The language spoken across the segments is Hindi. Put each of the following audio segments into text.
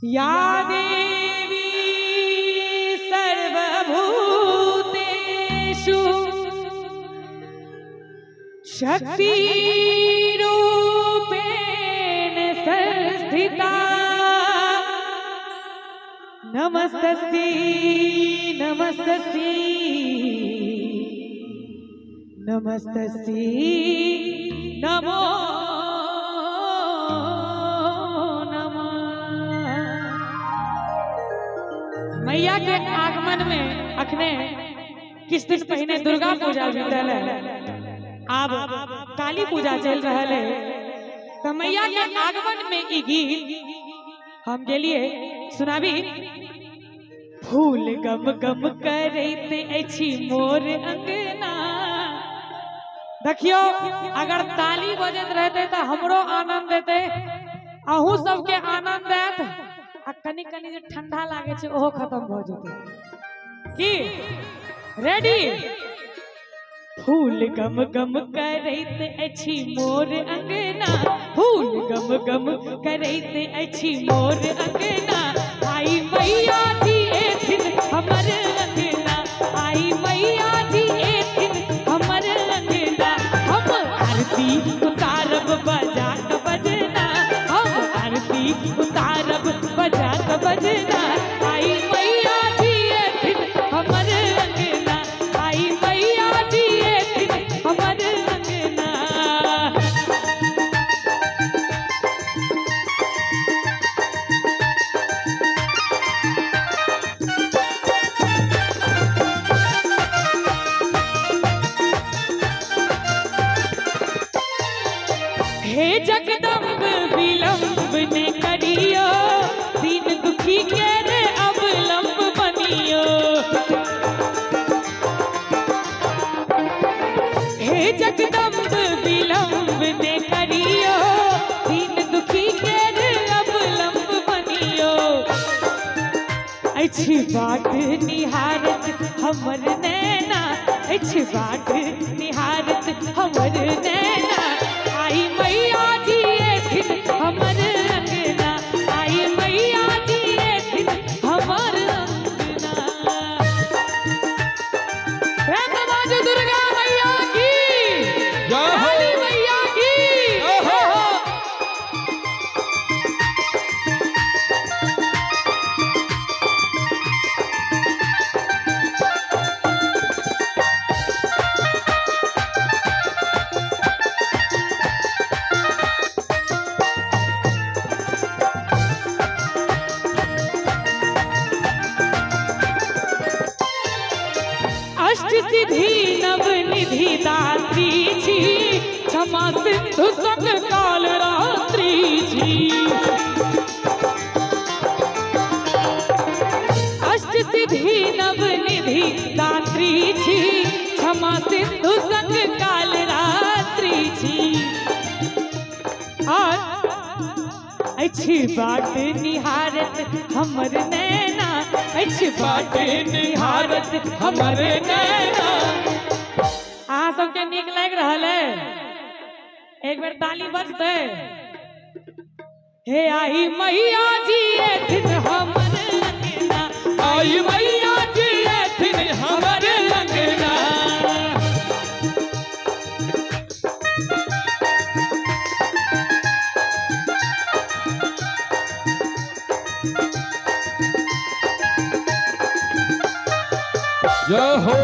या देवी सर्वभूतेषु शक्तिरूपेण संस्थिता नमस्तस्यै नमस्तस्यै नमस्तस्यै नमो मैया के आगमन में अखने किस दिन पहले दुर्गा पूजा बीतल है, अब काली पूजा चल रहा है। तो मैया के आगमन में ई गीत हम के लिए सुनाबी। फूल गम गम करैत अछि मोर अंगना। देखियो अगर ताली बजत रहते तो हमरो आनंद देते, अहू सबके आनंद देत। कनी कनी जो ठंडा लागे छे ओहो खत्म हो जते की। रेडी। फूल गम गम करैत अछि मोर अंगना, फूल गम गम करैत अछि मोर अंगना। आई मैया जी एथिन हमर अंगना, आई मैया जी एथिन हमर अंगना। हम आरती उतारब बजा के बजना, हम आरती उतारब बजा के बजना। आई मैया जी एथिन हमर अंगना, आई मैया जी एथिन हमर अंगना। हे जगदम्ब विलंब ने करियो, दीन दुखी के रे अवलंब बनियो। हे जगदम्ब विलंब ने करियो, दीन दुखी के रे अवलंब बनियो। अछि बाट निहारत हमर नैना, अछि बाट निहारत हमर नैना। आई मैया जी एथिन हमर अंगना, आई मैया जी एथिन हमर अंगना। प्रेम बाजू दुर्गा मैया की, काली मैया की। अष्ट सिद्धि नव निधि दात्री छी, क्षमा सिंधु संग काल रात्रि छी। अष्ट सिद्धि नव निधि दात्री छी, क्षमा सिंधु संग काल रात्रि छी। और अछि बाट निहारत हमर नैना, अछि बाट निहारत हमर नैना। अहाँ सबके नीक लाग रहल है? एक बेर ताली बजते। हे आई मैया जी एथिन हमर अंगना, आई मैया जी एथिन हमर अंगना। जय हो।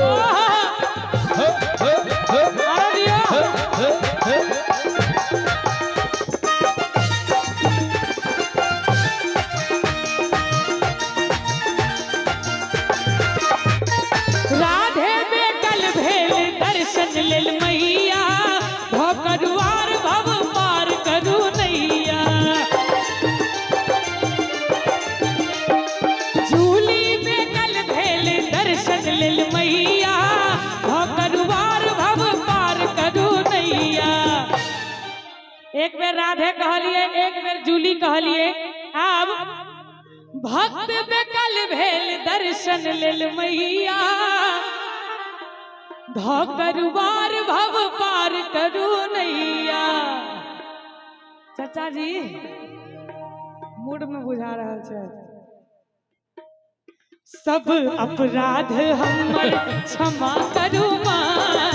राधे बेकल भेल दर्शन लेल मैया, भकरुआर भव पार करू नैया। झूली बेकल भेल दर्शन लेल मैया, भकरुआर भव पार करू नैया। एक बेर राधे कहलिए, एक बेर जूली कहलिए। अब भक्त बेकल भेल दर्शन लेल मैया, धकरुआर भव पार करू नैया। चाचा जी मूड में बुझा रहा है। सब अपराध हमर क्षमा करू माँ।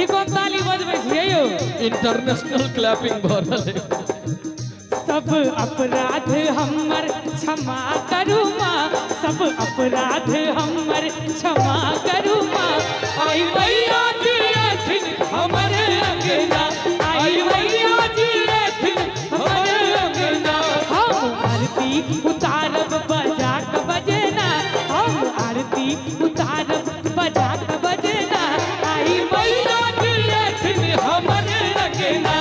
ई कोन ताली बजबै छियै यौ? इंटरनेशनल क्लैपिंग भ रहल है। सब अपराध हमर क्षमा करू माँ, सब अपराध हमर क्षमा करू माँ। आई मैया जी एथिन हमर अंगना, आई मैया जी एथिन हमर अंगना। हम आरती उतारब बजा के बजेना, हम आरती उतारब बजा के बजेना। आई मैया जी एथिन हमर अंगना,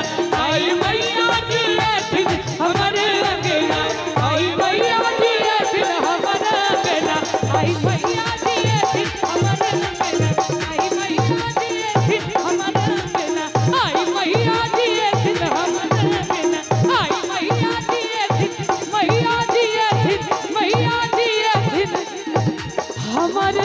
आई मैया जी एथिन हमर अंगना, आई मैया जी एथिन हमर अंगना, आई मैया जी एथिन हमर अंगना, आई मैया जी एथिन हमर अंगना, आई मैया जी एथिन हमर अंगना, आई मैया जी एथिन, मैया जी एथिन, मैया जी एथिन हमर